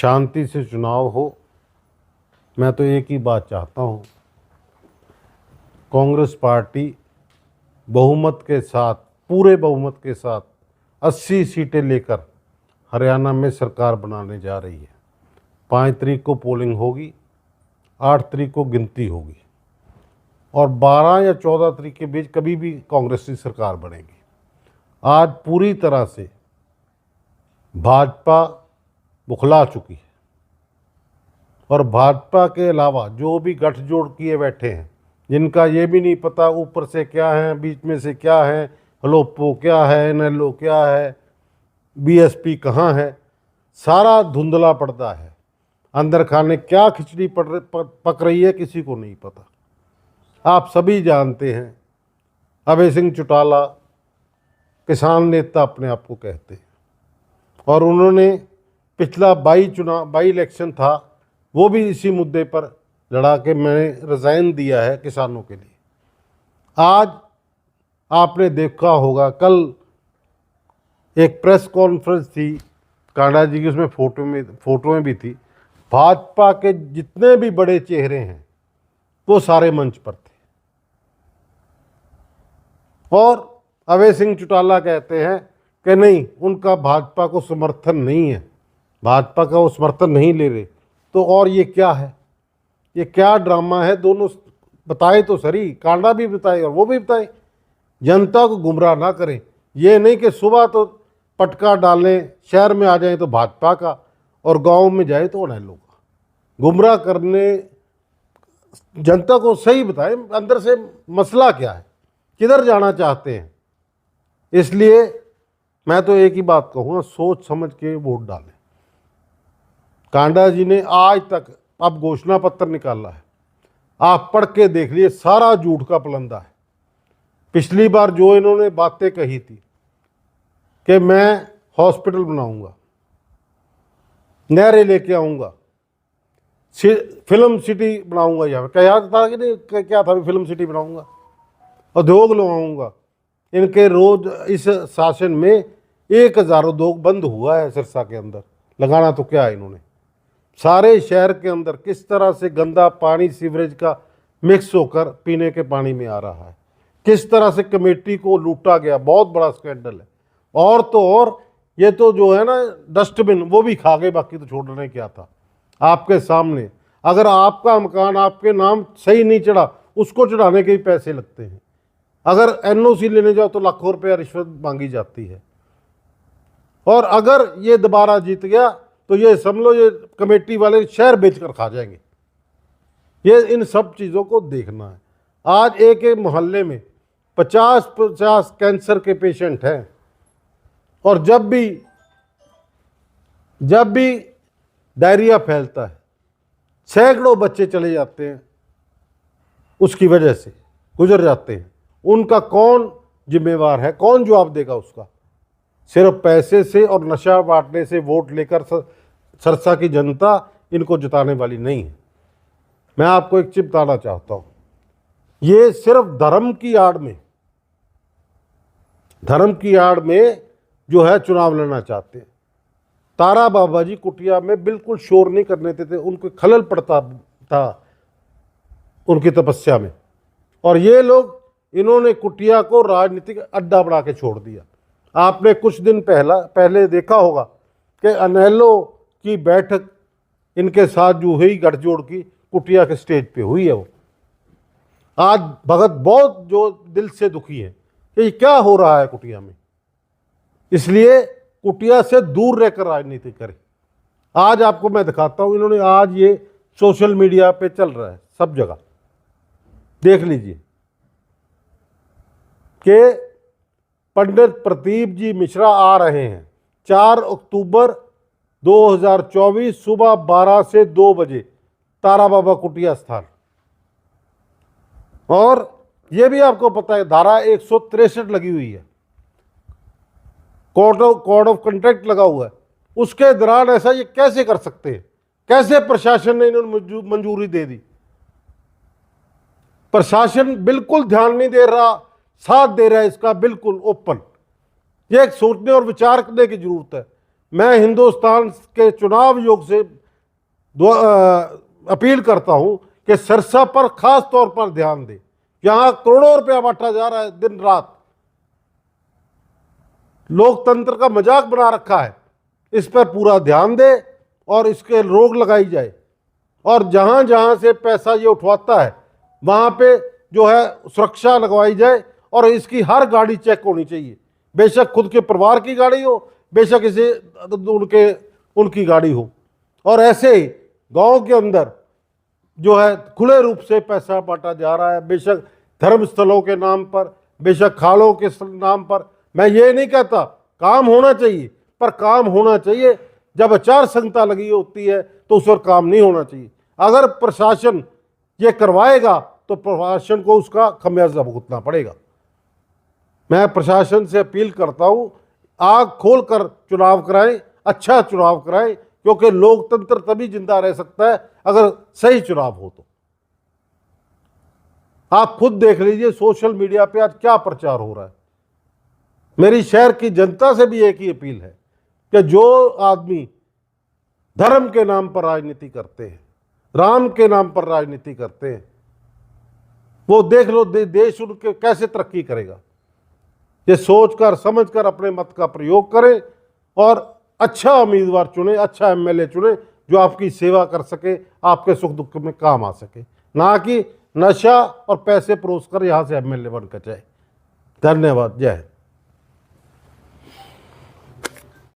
शांति से चुनाव हो। मैं तो एक ही बात चाहता हूँ, कांग्रेस पार्टी बहुमत के साथ, पूरे बहुमत के साथ 80 सीटें लेकर हरियाणा में सरकार बनाने जा रही है। 5 तारीख को पोलिंग होगी, 8 तारीख को गिनती होगी और 12 या 14 तारीख के बीच कभी भी कांग्रेस की सरकार बनेगी। आज पूरी तरह से भाजपा बुखला चुकी है और भाजपा के अलावा जो भी गठजोड़ किए बैठे हैं, जिनका ये भी नहीं पता ऊपर से क्या है, बीच में से क्या है, हलोपो क्या है, एनएलओ क्या है, बीएसपी कहाँ है, सारा धुंधला पड़ता है। अंदर खाने क्या खिचड़ी पक रही है किसी को नहीं पता। आप सभी जानते हैं, अभय सिंह चौटाला किसान नेता अपने आप को कहते हैं और उन्होंने पिछला 22 इलेक्शन था वो भी इसी मुद्दे पर लड़ा के मैंने रिज़ाइन दिया है किसानों के लिए। आज आपने देखा होगा, कल एक प्रेस कॉन्फ्रेंस थी कांडा जी की, उसमें फोटो में भी थी। भाजपा के जितने भी बड़े चेहरे हैं वो सारे मंच पर थे और अभय सिंह चौटाला कहते हैं कि नहीं, उनका भाजपा को समर्थन नहीं है, भाजपा का वो समर्थन नहीं ले रहे। तो और ये क्या है, ये क्या ड्रामा है? दोनों बताए तो सही, कांडा भी बताए और वो भी बताए। जनता को गुमराह ना करें। ये नहीं कि सुबह तो पटका डालें, शहर में आ जाए तो भाजपा का और गांव में जाए तो एनएलओ का। गुमराह करने, जनता को सही बताएं अंदर से मसला क्या है, किधर जाना चाहते हैं। इसलिए मैं तो एक ही बात कहूँगा, सोच समझ के वोट डालें। कांडा जी ने आज तक अब घोषणा पत्र निकाला है, आप पढ़ के देख लिए, सारा झूठ का पलंदा है। पिछली बार जो इन्होंने बातें कही थी कि मैं हॉस्पिटल बनाऊंगा, नहरें लेके आऊंगा, फिल्म सिटी बनाऊंगा, यहाँ क्या याद था कि नहीं, क्या था, फिल्म सिटी बनाऊंगा, उद्योग लगाऊंगा। इनके रोज इस शासन में 1000 उद्योग बंद हुआ है सिरसा के अंदर। लगाना तो क्या है इन्होंने। सारे शहर के अंदर किस तरह से गंदा पानी सीवरेज का मिक्स होकर पीने के पानी में आ रहा है, किस तरह से कमेटी को लूटा गया, बहुत बड़ा स्कैंडल है। और तो और ये तो जो है ना डस्टबिन, वो भी खा गए, बाकी तो छोड़ने क्या था आपके सामने। अगर आपका मकान आपके नाम सही नहीं चढ़ा, उसको चढ़ाने के भी पैसे लगते हैं। अगर एनओसी लेने जाओ तो लाखों रुपया रिश्वत मांगी जाती है। और अगर ये दोबारा जीत गया तो ये समझ लो, ये कमेटी वाले शहर बेचकर खा जाएंगे। ये इन सब चीज़ों को देखना है। आज एक एक मोहल्ले में 50-50 कैंसर के पेशेंट हैं और जब भी डायरिया फैलता है, सैकड़ों बच्चे चले जाते हैं, उसकी वजह से गुजर जाते हैं। उनका कौन जिम्मेवार है, कौन जवाब देगा उसका? सिर्फ पैसे से और नशा बांटने से वोट लेकर सिरसा की जनता इनको जिताने वाली नहीं है। मैं आपको एक चीज बताना चाहता हूं, ये सिर्फ धर्म की आड़ में जो है चुनाव लड़ना चाहते हैं। तारा बाबा जी कुटिया में बिल्कुल शोर नहीं करने देते, उनको खलल पड़ता था उनकी तपस्या में, और ये लोग, इन्होंने कुटिया को राजनीतिक अड्डा बना के छोड़ दिया। आपने कुछ दिन पहले देखा होगा कि एनएलओ की बैठक इनके साथ जो हुई गठजोड़ की, कुटिया के स्टेज पे हुई है। वो आज भगत बहुत जो दिल से दुखी है कि ये क्या हो रहा है कुटिया में। इसलिए कुटिया से दूर रहकर राजनीति करें। आज आपको मैं दिखाता हूं, इन्होंने आज ये सोशल मीडिया पे चल रहा है, सब जगह देख लीजिए कि पंडित प्रदीप जी मिश्रा आ रहे हैं 4 अक्टूबर 2024 सुबह 12 से 2 बजे तारा बाबा कुटिया स्थान। और यह भी आपको पता है धारा 163 लगी हुई है, कोड ऑफ कंडक्ट लगा हुआ है। उसके दौरान ऐसा ये कैसे कर सकते हैं? कैसे प्रशासन ने इन्होंने मंजूरी दे दी? प्रशासन बिल्कुल ध्यान नहीं दे रहा, साथ दे रहा है इसका बिल्कुल ओपन। ये एक सोचने और विचार करने की जरूरत है। मैं हिंदुस्तान के चुनाव आयोग से अपील करता हूं कि सिरसा पर खास तौर पर ध्यान दें। यहां करोड़ों रुपया बांटा जा रहा है दिन रात, लोकतंत्र का मजाक बना रखा है। इस पर पूरा ध्यान दे और इसके रोक लगाई जाए, और जहां जहां से पैसा ये उठवाता है वहां पे जो है सुरक्षा लगवाई जाए, और इसकी हर गाड़ी चेक होनी चाहिए, बेशक खुद के परिवार की गाड़ी हो, बेशक इसे उनकी गाड़ी हो। और ऐसे ही गांव के अंदर जो है खुले रूप से पैसा बांटा जा रहा है, बेशक धर्म स्थलों के नाम पर, बेशक खालों के नाम पर। मैं ये नहीं कहता, काम होना चाहिए, पर काम होना चाहिए जब आचार संहिता लगी होती है तो उस पर काम नहीं होना चाहिए। अगर प्रशासन ये करवाएगा तो प्रशासन को उसका खमियाजा भुगतना पड़ेगा। मैं प्रशासन से अपील करता हूं, आग खोलकर चुनाव कराएं, अच्छा चुनाव कराएं, क्योंकि लोकतंत्र तभी जिंदा रह सकता है अगर सही चुनाव हो तो। आप खुद देख लीजिए सोशल मीडिया पे आज क्या प्रचार हो रहा है। मेरी शहर की जनता से भी एक ही अपील है कि जो आदमी धर्म के नाम पर राजनीति करते हैं, राम के नाम पर राजनीति करते हैं, वो देख लो देश उनके कैसे तरक्की करेगा। ये सोचकर समझकर अपने मत का प्रयोग करें और अच्छा उम्मीदवार चुने, अच्छा एमएलए चुने जो आपकी सेवा कर सके, आपके सुख दुख में काम आ सके, ना कि नशा और पैसे परोस कर यहां से एमएलए बनकर जाए। धन्यवाद। जय हिंद।